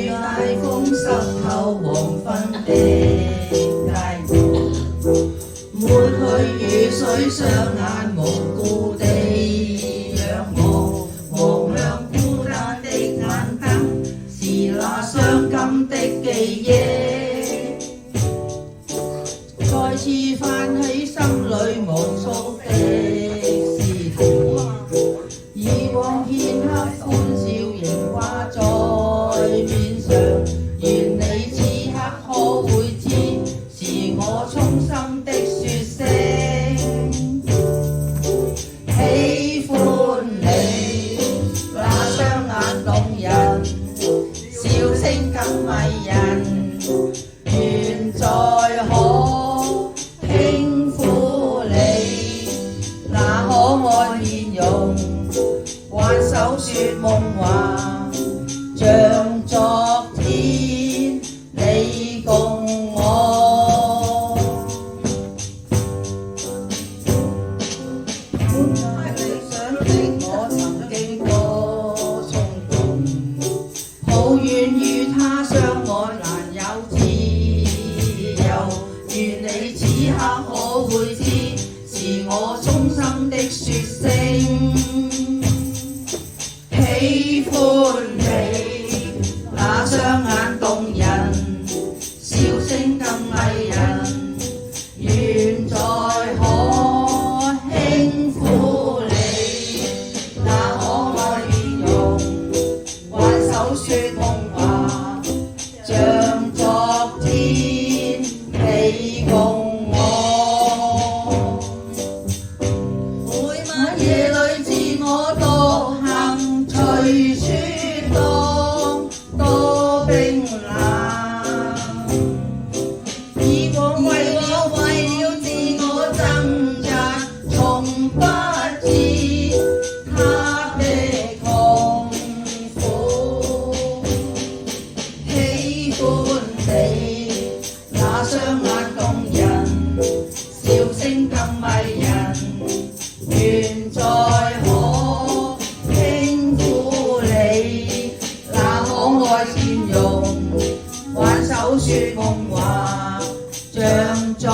大風濕透黃昏的街道，抹去雨水雙眼無辜地仰望，望向孤單的眼燈，是那傷感的記憶，再次泛起心裏無數的思念，以往片刻歡笑仍掛在面上，願你此刻可會知，是我衷心的說聲喜歡你，那雙眼動人，笑聲更迷人，願再可輕撫你那可愛面容，挽手說夢話，像昨天你共我。本來理想的我曾經多衝動，抱怨與他相愛難有自由，願你此刻可會知，是我衷心的說聲喜歡你，那雙眼動人，笑聲更迷人，願再可輕撫你那可愛面容，挽手說夢話，像昨天你共我。每晚夜裏自我獨行，隨處多冰冷，以往為了自我掙扎，從不知他的痛苦。喜歡你那雙眼動人，笑聲更迷人，願再可輕撫你那可愛面容，挽手說夢話，像昨